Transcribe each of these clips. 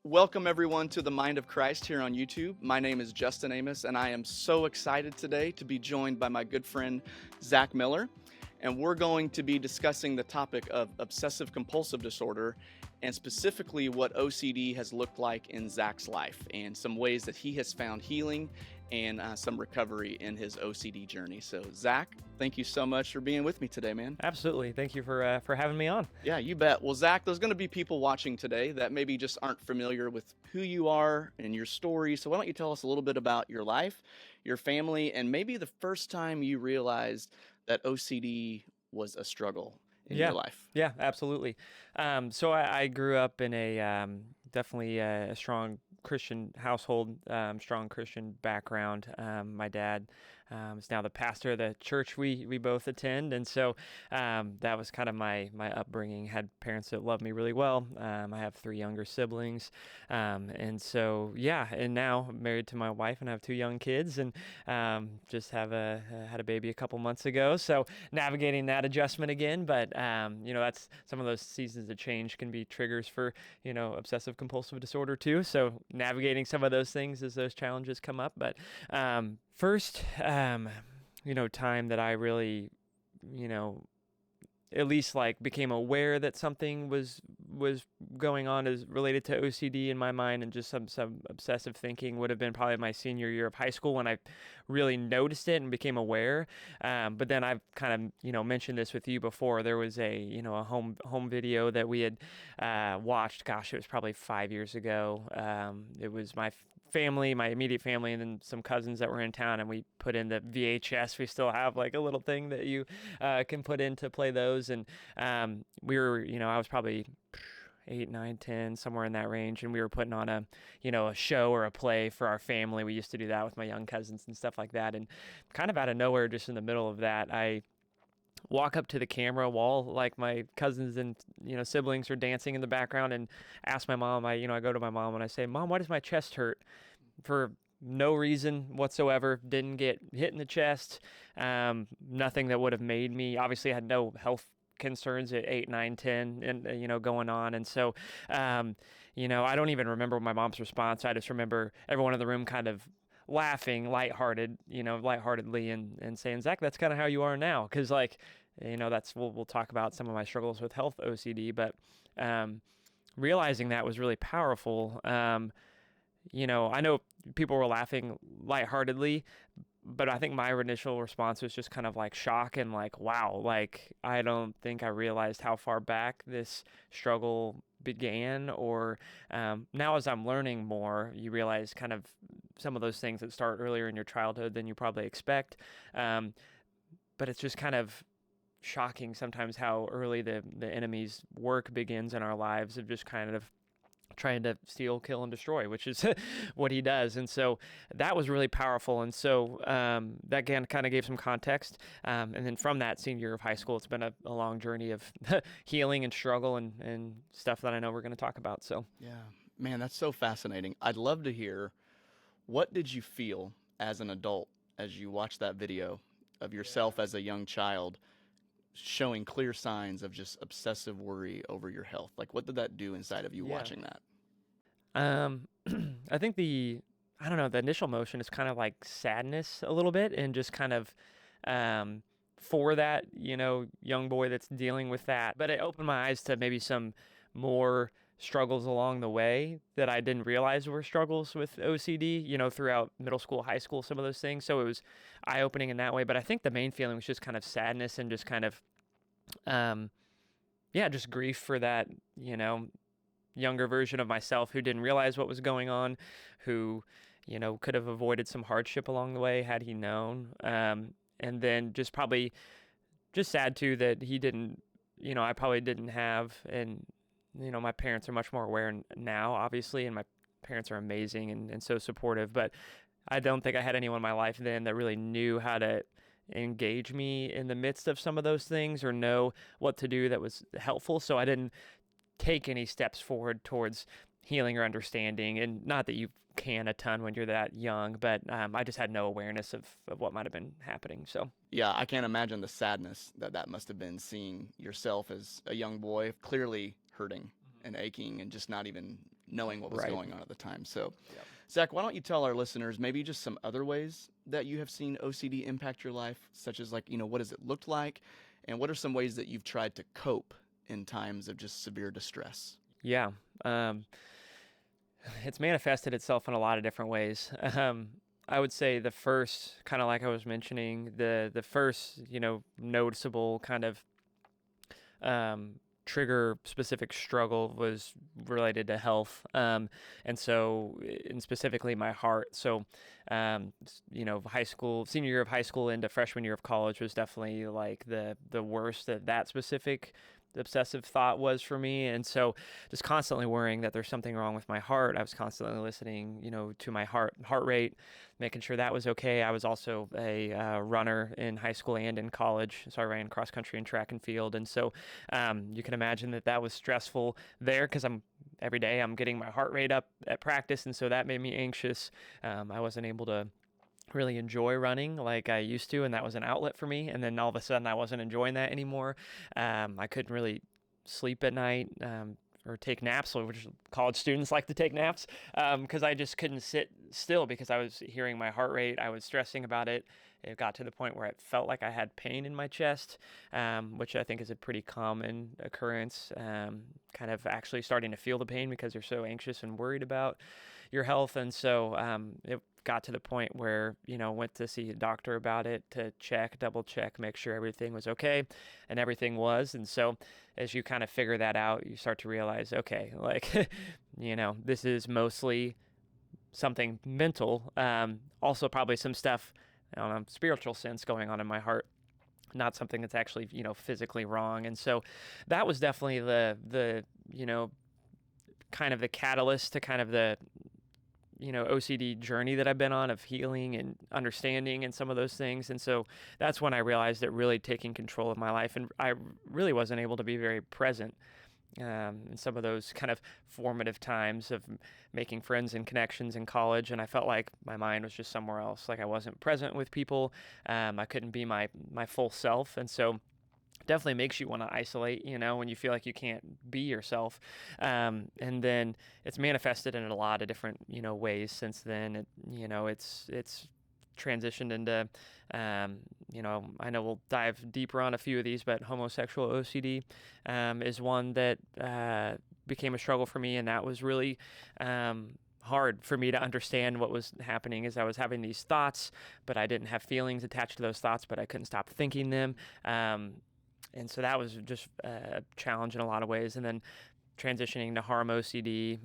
Welcome everyone to the Mind of Christ here on YouTube. My name is Justin Amos, and I am so excited today to be joined by my good friend Zac Miller. And we're going to be discussing the topic of obsessive-compulsive disorder, and specifically what OCD has looked like in Zac's life, and some ways that he has found healing and some recovery in his OCD journey. So Zac, thank you so much for being with me today, man. Absolutely. Thank you for having me on. Yeah, you bet. Well, Zac, there's going to be people watching today that maybe just aren't familiar with who you are and your story. So why don't you tell us a little bit about your life, your family, and maybe the first time you realized that OCD was a struggle in your life? Yeah, absolutely. So I grew up in a definitely a strong Christian household, strong Christian background. My dad is now the pastor of the church we both attend, and so that was kind of my upbringing. Had parents that loved me really well. I have 3 younger siblings, and so and now I'm married to my wife and I have 2 young kids, and just had a baby a couple months ago. So navigating that adjustment again, but that's some of those seasons of change can be triggers for obsessive compulsive disorder too. So navigating some of those things as those challenges come up. But first time that I really at least like became aware that something was going on is related to OCD in my mind, and just some obsessive thinking would have been probably my senior year of high school when I really noticed it and became aware. But then I've kind of mentioned this with you before. There was a a home video that we had watched. Gosh, it was probably 5 years ago. It was my family, my immediate family, and then some cousins that were in town, and we put in the VHS. We still have like a little thing that you can put in to play those, and we were, I was probably 8, 9, 10, somewhere in that range, and we were putting on a show or a play for our family. We used to do that with my young cousins and stuff like that, and kind of out of nowhere, just in the middle of that, I walk up to the camera while like my cousins and siblings are dancing in the background, and ask my mom. I go to my mom and I say, "Mom, why does my chest hurt?" For no reason whatsoever. Didn't get hit in the chest. Nothing that would have made me. Obviously, I had no health concerns at 8, 9, 10, and going on. And so, I don't even remember my mom's response. I just remember everyone in the room kind of laughing lightheartedly and saying, "Zac, that's kind of how you are now." Cause that's, we'll talk about some of my struggles with health OCD, but, realizing that was really powerful. I know people were laughing lightheartedly, but I think my initial response was just kind of like shock and like, wow, like I don't think I realized how far back this struggle began. Or now as I'm learning more, you realize kind of some of those things that start earlier in your childhood than you probably expect. But it's just kind of shocking sometimes how early the enemy's work begins in our lives, of just kind of trying to steal, kill, and destroy, which is what he does. And so that was really powerful. And so that again kind of gave some context. And then from that senior year of high school, it's been a long journey of healing and struggle and stuff that I know we're going to talk about. So Yeah, man, that's so fascinating. I'd love to hear, what did you feel as an adult as you watched that video of yourself as a young child showing clear signs of just obsessive worry over your health? Like, what did that do inside of you watching that? I think the initial emotion is kind of like sadness a little bit, and just kind of for that, young boy that's dealing with that. But it opened my eyes to maybe some more struggles along the way that I didn't realize were struggles with OCD, throughout middle school, high school, some of those things. So it was eye-opening in that way. But I think the main feeling was just kind of sadness and just kind of, just grief for that, younger version of myself who didn't realize what was going on, who, could have avoided some hardship along the way had he known. And then just probably just sad too that he didn't, I probably didn't have, and, my parents are much more aware now, obviously, and my parents are amazing and so supportive, but I don't think I had anyone in my life then that really knew how to engage me in the midst of some of those things, or know what to do that was helpful. So I didn't take any steps forward towards healing or understanding. And not that you can a ton when you're that young, but I just had no awareness of what might have been happening. So Yeah, I can't imagine the sadness that must have been, seeing yourself as a young boy clearly hurting and aching and just not even knowing what was Right. going on at the time. So, Yep. Zach, why don't you tell our listeners maybe just some other ways that you have seen OCD impact your life, such as like, what does it look like? And what are some ways that you've tried to cope in times of just severe distress? Yeah. It's manifested itself in a lot of different ways. I would say the first, kind of like I was mentioning, the first, noticeable kind of trigger specific struggle was related to health. And specifically my heart. So, high school, senior year of high school into freshman year of college was definitely like the worst that specific obsessive thought was for me. And so just constantly worrying that there's something wrong with my heart. I was constantly listening, to my heart rate, making sure that was okay. I was also a runner in high school and in college. So I ran cross country and track and field. And so you can imagine that was stressful there because every day I'm getting my heart rate up at practice. And so that made me anxious. I wasn't able to really enjoy running like I used to, and that was an outlet for me. And then all of a sudden I wasn't enjoying that anymore. I couldn't really sleep at night or take naps, which college students like to take naps, because I just couldn't sit still because I was hearing my heart rate. I was stressing about it. It got to the point where it felt like I had pain in my chest, which I think is a pretty common occurrence, kind of actually starting to feel the pain because you're so anxious and worried about your health. And so it got to the point where, went to see a doctor about it to double check, make sure everything was okay, and everything was. And so as you kind of figure that out, you start to realize, okay, like, this is mostly something mental, also probably some stuff, spiritual sense going on in my heart, not something that's actually, physically wrong. And so that was definitely the kind of the catalyst to kind of the OCD journey that I've been on of healing and understanding and some of those things. And so that's when I realized that really taking control of my life, and I really wasn't able to be very present in some of those kind of formative times of making friends and connections in college. And I felt like my mind was just somewhere else. Like I wasn't present with people. I couldn't be my full self. And so definitely makes you want to isolate, when you feel like you can't be yourself. And then it's manifested in a lot of different, ways since then. It's transitioned into, I know we'll dive deeper on a few of these, but homosexual OCD is one that became a struggle for me. And that was really hard for me to understand what was happening as I was having these thoughts, but I didn't have feelings attached to those thoughts, but I couldn't stop thinking them. And so that was just a challenge in a lot of ways. And then transitioning to Harm OCD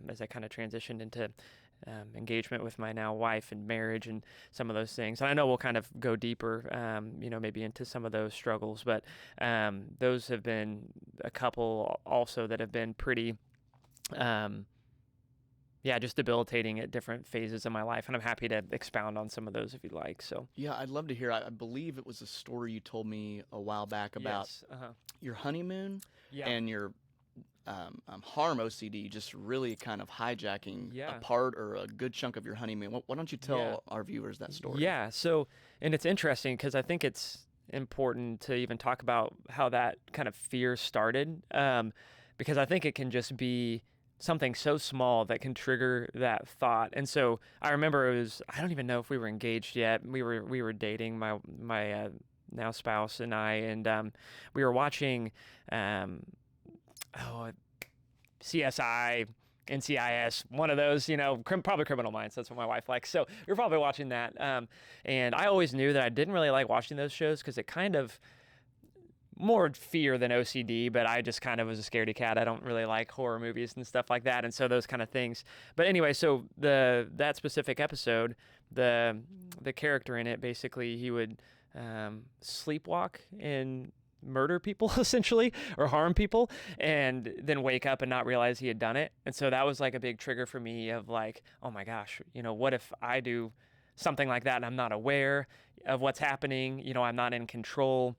as I kind of transitioned into engagement with my now wife and marriage and some of those things. And I know we'll kind of go deeper, maybe into some of those struggles, but those have been a couple also that have been pretty just debilitating at different phases of my life. And I'm happy to expound on some of those if you'd like. So Yeah, I'd love to hear. I believe it was a story you told me a while back about yes, your honeymoon yeah, and your harm OCD just really kind of hijacking Yeah. a part or a good chunk of your honeymoon. Why don't you tell Yeah. our viewers that story? Yeah. So, and it's interesting because I think it's important to even talk about how that kind of fear started, because I think it can just be something so small that can trigger that thought. And so I remember I don't even know if we were engaged yet. We were dating, my now spouse and I, and we were watching CSI, NCIS, one of those, probably Criminal Minds. That's what my wife likes. So we were probably watching that. And I always knew that I didn't really like watching those shows because it kind of more fear than OCD, but I just kind of was a scaredy cat. I don't really like horror movies and stuff like that. And so those kind of things. But anyway, so that specific episode, the character in it, basically he would sleepwalk and murder people essentially, or harm people, and then wake up and not realize he had done it. And so that was like a big trigger for me of like, oh my gosh, what if I do something like that and I'm not aware of what's happening, I'm not in control.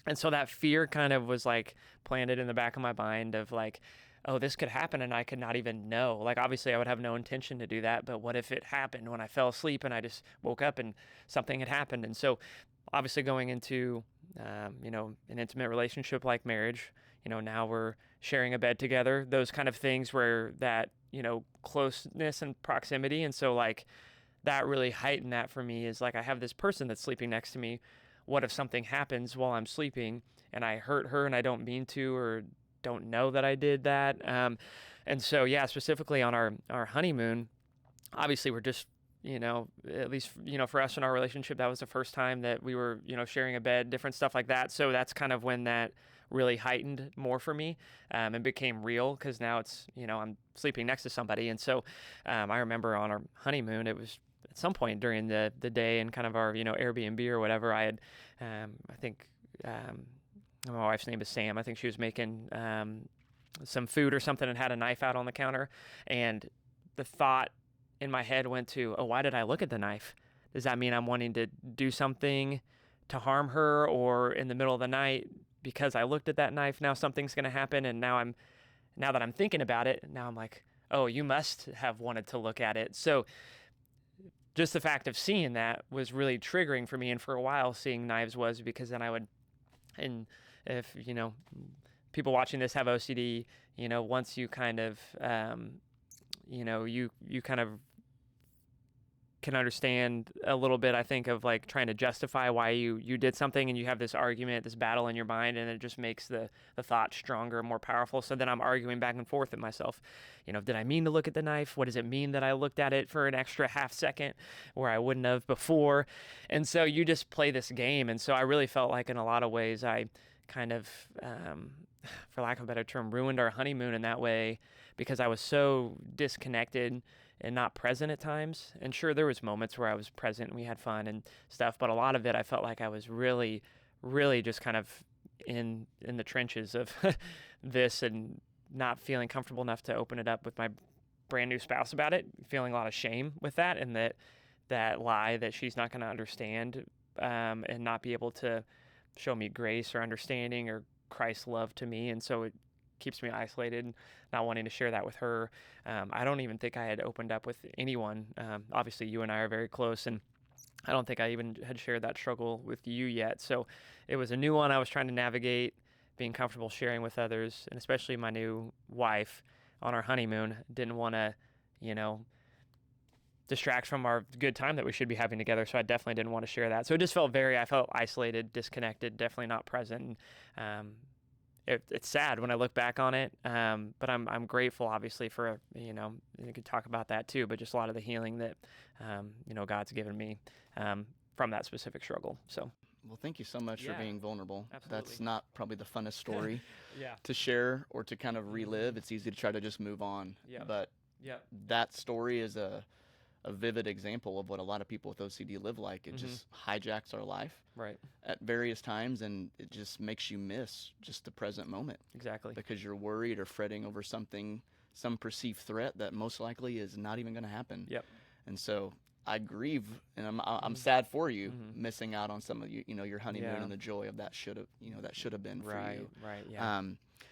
And so that fear kind of was like planted in the back of my mind of like, oh, this could happen and I could not even know. Like, obviously I would have no intention to do that, but what if it happened when I fell asleep and I just woke up and something had happened? And so obviously going into, an intimate relationship like marriage, now we're sharing a bed together, those kind of things where that, closeness and proximity. And so like that really heightened that for me is like, I have this person that's sleeping next to me. What if something happens while I'm sleeping and I hurt her and I don't mean to, or don't know that I did that? And so, yeah, specifically on our honeymoon, obviously we're just, at least, for us in our relationship, that was the first time that we were, sharing a bed, different stuff like that. So that's kind of when that really heightened more for me, and became real, because now it's, I'm sleeping next to somebody. And so I remember on our honeymoon, it was at some point during the day and kind of our, Airbnb or whatever, I had, I think, my wife's name is Sam. I think she was making some food or something and had a knife out on the counter. And the thought in my head went to, oh, why did I look at the knife? Does that mean I'm wanting to do something to harm her? Or in the middle of the night, because I looked at that knife, now something's going to happen? And now that I'm thinking about it, now I'm like, oh, you must have wanted to look at it. So just the fact of seeing that was really triggering for me. And for a while, seeing knives was, because then I would, and if, people watching this have OCD, once you kind of, you kind of can understand a little bit, I think, of like trying to justify why you did something, and you have this argument, this battle in your mind, and it just makes the thought stronger, more powerful. So then I'm arguing back and forth with myself. Did I mean to look at the knife? What does it mean that I looked at it for an extra half second where I wouldn't have before? And so you just play this game. And so I really felt like in a lot of ways I kind of, for lack of a better term, ruined our honeymoon in that way, because I was so disconnected and not present at times. And sure, there was moments where I was present and we had fun and stuff, but a lot of it, I felt like I was really, really just kind of in the trenches of this, and not feeling comfortable enough to open it up with my brand new spouse about it, feeling a lot of shame with that, and that lie that she's not going to understand, and not be able to show me grace or understanding or Christ's love to me. And so it keeps me isolated, not wanting to share that with her. I don't even think I had opened up with anyone. Obviously, you and I are very close, and I don't think I even had shared that struggle with you yet. So it was a new one I was trying to navigate, being comfortable sharing with others, and especially my new wife on our honeymoon. Didn't want to, distract from our good time that we should be having together. So I definitely didn't want to share that. So it just I felt isolated, disconnected, definitely not present. It's sad when I look back on it, but I'm grateful, obviously, for, you could talk about that too, but just a lot of the healing that, God's given me from that specific struggle. So. Well, thank you so much for being vulnerable. Absolutely. That's not probably the funnest story Yeah. to share or to kind of relive. It's easy to try to just move on. Yeah. But that story is a vivid example of what a lot of people with OCD live like. It just hijacks our life at various times, and it just makes you miss just the present moment. Exactly. Because you're worried or fretting over something, some perceived threat that most likely is not even going to happen. Yep. And so I grieve, and I'm sad for you missing out on some of your honeymoon and the joy of that should have been for you. Right. Yeah.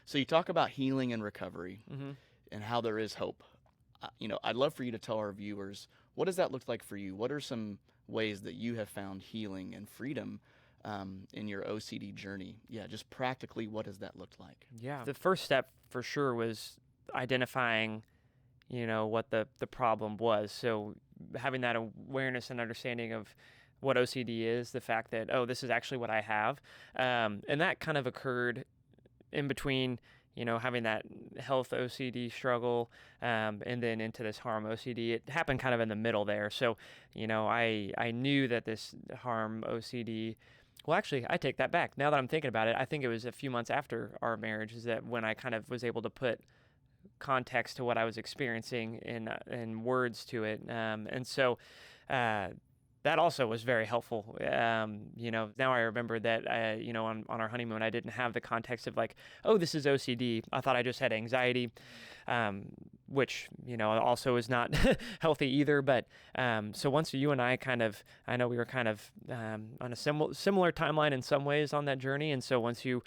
So you talk about healing and recovery and how there is hope. I'd love for you to tell our viewers, what does that look like for you? What are some ways that you have found healing and freedom in your OCD journey? Yeah, just practically, what does that look like? Yeah. The first step for sure was identifying, what the problem was. So having that awareness and understanding of what OCD is, the fact that, oh, this is actually what I have. And that kind of occurred in between, having that health OCD struggle, and then into this harm OCD. It happened kind of in the middle there. So, I knew that this harm OCD, well, actually, I take that back. Now that I'm thinking about it, I think it was a few months after our marriage is that when I kind of was able to put context to what I was experiencing in words to it. And so, that also was very helpful. Now I remember that, on our honeymoon, I didn't have the context of like, oh, this is OCD. I thought I just had anxiety, which, also is not healthy either. But so once you and I I know we were kind of on a similar timeline in some ways on that journey. And so once you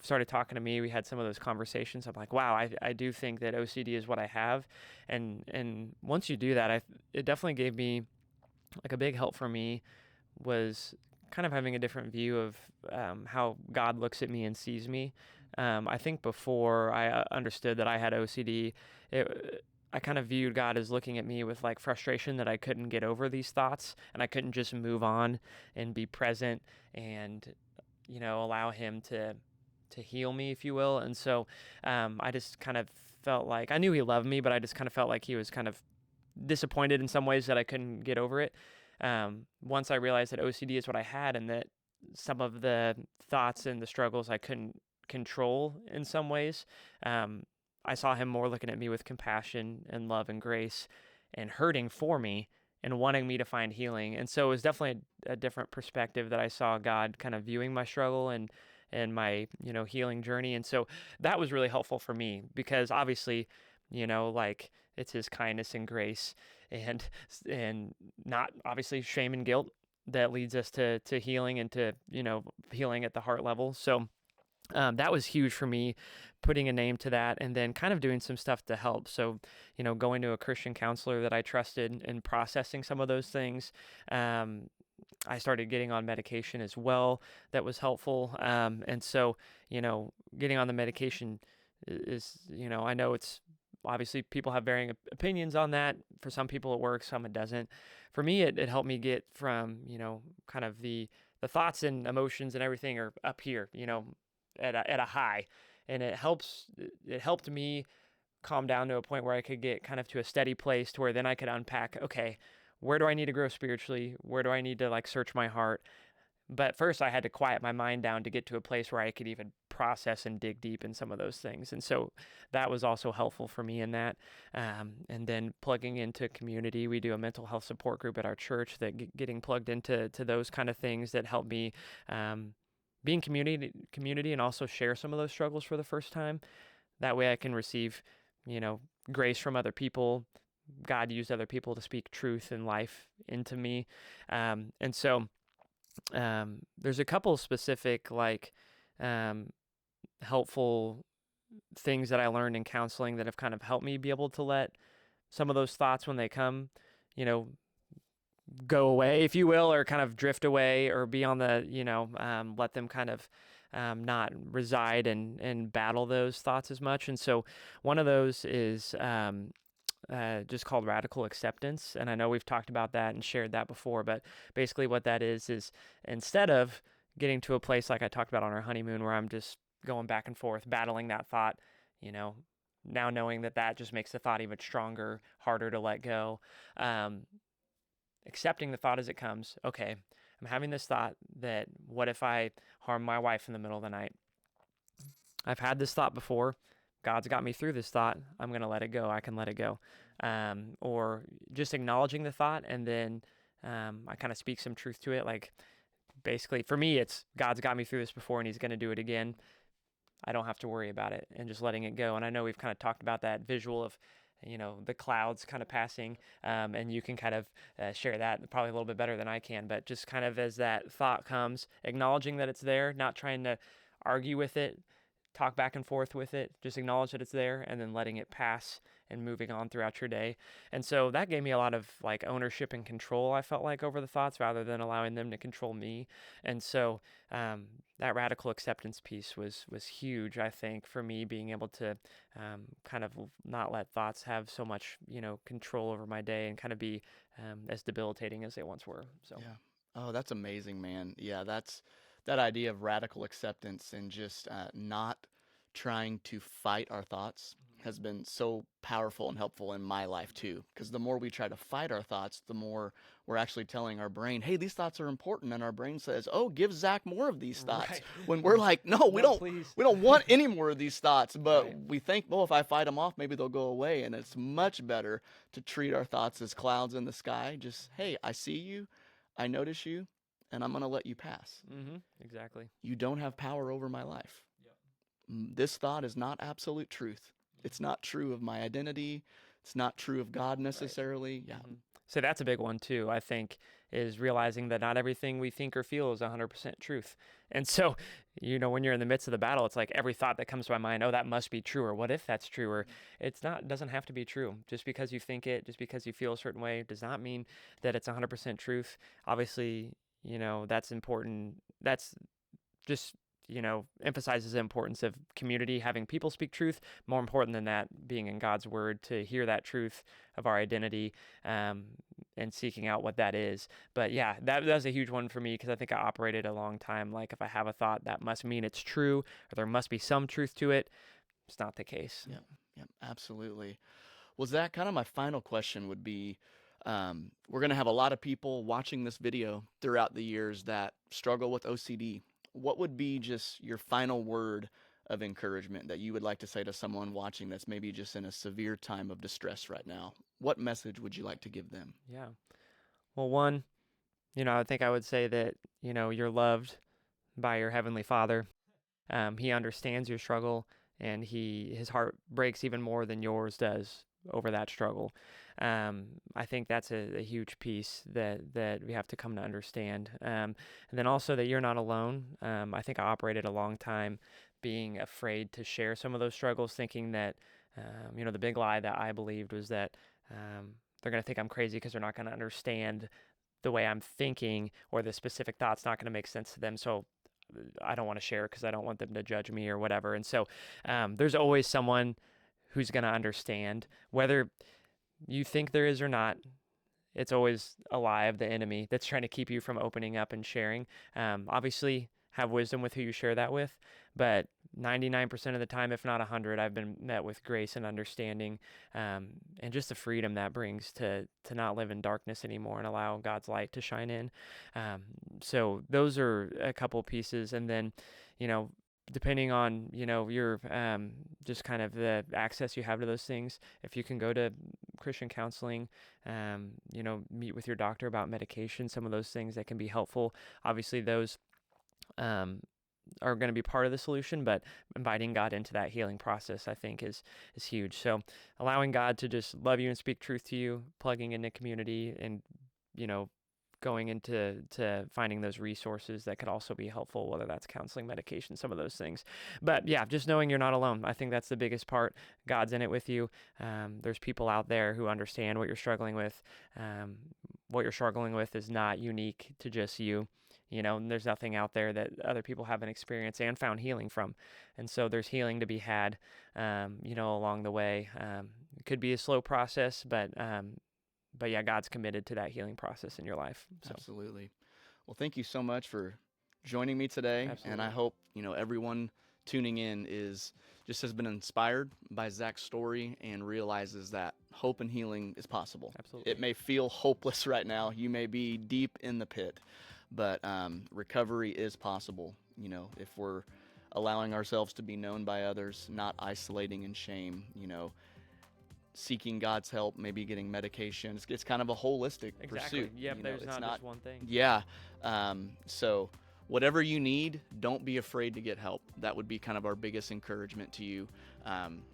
started talking to me, we had some of those conversations. I'm like, wow, I do think that OCD is what I have. And once you do that, it definitely gave me, like, a big help for me was kind of having a different view of how God looks at me and sees me. I think before I understood that I had OCD, I kind of viewed God as looking at me with like frustration that I couldn't get over these thoughts and I couldn't just move on and be present and, allow him to heal me, if you will. And so I just kind of felt like I knew he loved me, but I just kind of felt like he was kind of disappointed in some ways that I couldn't get over it. Once I realized that OCD is what I had and that some of the thoughts and the struggles I couldn't control in some ways, I saw him more looking at me with compassion and love and grace and hurting for me and wanting me to find healing. And so it was definitely a different perspective that I saw God kind of viewing my struggle and my, healing journey. And so that was really helpful for me because obviously, like it's his kindness and grace and not obviously shame and guilt that leads us to healing and to, healing at the heart level. So that was huge for me, putting a name to that and then kind of doing some stuff to help. So, going to a Christian counselor that I trusted and processing some of those things. I started getting on medication as well. That was helpful. And so, getting on the medication is, I know it's obviously people have varying opinions on that. For some people it works, some it doesn't. For me, it helped me get from, kind of the thoughts and emotions and everything are up here, at a high, and it helped me calm down to a point where I could get kind of to a steady place to where then I could unpack, okay, where do I need to grow spiritually? Where do I need to like search my heart? But first I had to quiet my mind down to get to a place where I could even process and dig deep in some of those things. And so that was also helpful for me in that. And then plugging into community, we do a mental health support group at our church that getting plugged into those kind of things that help me, be in community and also share some of those struggles for the first time. That way I can receive, grace from other people. God used other people to speak truth and life into me. And so there's a couple specific helpful things that I learned in counseling that have kind of helped me be able to let some of those thoughts when they come, go away, if you will, or kind of drift away or be on the, let them kind of not reside and battle those thoughts as much. And so one of those is just called radical acceptance. And I know we've talked about that and shared that before, but basically what that is instead of getting to a place like I talked about on our honeymoon where I'm just going back and forth, battling that thought, now knowing that just makes the thought even stronger, harder to let go. Accepting the thought as it comes. Okay, I'm having this thought that what if I harm my wife in the middle of the night? I've had this thought before. God's got me through this thought. I'm going to let it go. I can let it go. Or just acknowledging the thought and then I kind of speak some truth to it. Like basically for me, it's God's got me through this before and he's going to do it again. I don't have to worry about it and just letting it go. And I know we've kind of talked about that visual of the clouds kind of passing, and you can kind of share that probably a little bit better than I can, but just kind of as that thought comes, acknowledging that it's there, not trying to argue with it, talk back and forth with it, just acknowledge that it's there and then letting it pass and moving on throughout your day. And so that gave me a lot of like ownership and control, I felt like, over the thoughts rather than allowing them to control me. And so that radical acceptance piece was huge, I think, for me being able to kind of not let thoughts have so much, control over my day and kind of be as debilitating as they once were. So Yeah. Oh, that's amazing, man. Yeah, that's that idea of radical acceptance and just not trying to fight our thoughts has been so powerful and helpful in my life too. Because the more we try to fight our thoughts, the more we're actually telling our brain, "Hey, these thoughts are important," and our brain says, "Oh, give Zach more of these thoughts." Right. When we're like, "No, we No, don't. please. We don't want any more of these thoughts." But Right. we think, "Well, if I fight them off, maybe they'll go away." And it's much better to treat our thoughts as clouds in the sky. Just, "Hey, I see you, I notice you, and I'm gonna let you pass. Exactly. You don't have power over my life. Yep. This thought is not absolute truth. It's not true of my identity. It's not true of God necessarily." Yeah. So that's a big one too, I think, is realizing that not everything we think or feel is 100% truth. And so, when you're in the midst of the battle, it's like every thought that comes to my mind, oh, that must be true, or what if that's true, or it's not, it doesn't have to be true. Just because you think it, just because you feel a certain way, does not mean that it's 100% truth. Obviously, that's important. That's just emphasizes the importance of community, having people speak truth. More important than that, being in God's word to hear that truth of our identity, and seeking out what that is. But yeah, that was a huge one for me, because I think I operated a long time like, if I have a thought, that must mean it's true, or there must be some truth to it. It's not the case. Yep, absolutely. Well, Zach, kind of my final question would be, we're going to have a lot of people watching this video throughout the years that struggle with OCD. What would be just your final word of encouragement that you would like to say to someone watching that's maybe just in a severe time of distress right now? What message would you like to give them? Yeah. Well, one, I think I would say that, you're loved by your Heavenly Father. He understands your struggle, and his heart breaks even more than yours does over that struggle. I think that's a huge piece that we have to come to understand. And then also that you're not alone. I think I operated a long time being afraid to share some of those struggles, thinking that, the big lie that I believed was that they're going to think I'm crazy because they're not going to understand the way I'm thinking, or the specific thought's not going to make sense to them. So I don't want to share because I don't want them to judge me or whatever. And so there's always someone who's going to understand, whether you think there is or not. It's always a lie of the enemy that's trying to keep you from opening up and sharing. Obviously, have wisdom with who you share that with, but 99% of the time, if not 100, I've been met with grace and understanding, and just the freedom that brings to not live in darkness anymore and allow God's light to shine in. So those are a couple pieces. And then, depending on, your just kind of the access you have to those things, if you can go to Christian counseling, meet with your doctor about medication, some of those things that can be helpful. Obviously, those are going to be part of the solution, but inviting God into that healing process, I think, is huge. So allowing God to just love you and speak truth to you, plugging into community, and, going into finding those resources that could also be helpful, whether that's counseling, medication, some of those things. But yeah, just knowing you're not alone. I think that's the biggest part. God's in it with you. There's people out there who understand what you're struggling with. What you're struggling with is not unique to just you. And there's nothing out there that other people haven't experienced and found healing from. And so there's healing to be had, along the way. It could be a slow process, but yeah, God's committed to that healing process in your life. So. Absolutely. Well, thank you so much for joining me today. Absolutely. And I hope, everyone tuning in has been inspired by Zach's story and realizes that hope and healing is possible. Absolutely. It may feel hopeless right now. You may be deep in the pit, but recovery is possible, if we're allowing ourselves to be known by others, not isolating in shame, seeking God's help, maybe getting medication. It's kind of a holistic pursuit. Yep, there's not just one thing. Yeah. So whatever you need, don't be afraid to get help. That would be kind of our biggest encouragement to you.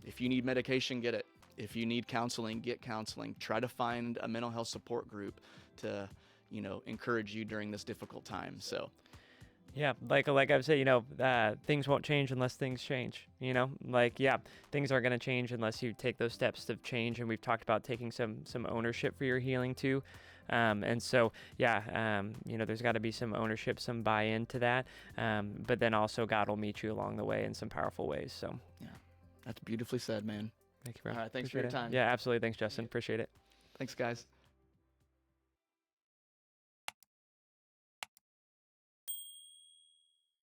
If you need medication, get it. If you need counseling, get counseling. Try to find a mental health support group to encourage you during this difficult time. So yeah, like I've said, things won't change unless things change. Things aren't going to change unless you take those steps to change. And we've talked about taking some ownership for your healing too. And so, there's got to be some ownership, some buy-in to that. But then also God will meet you along the way in some powerful ways. So yeah, that's beautifully said, man. Thank you, bro. All right, thanks Appreciate for your time. Yeah, absolutely. Thanks, Justin. Appreciate it. Thanks, guys.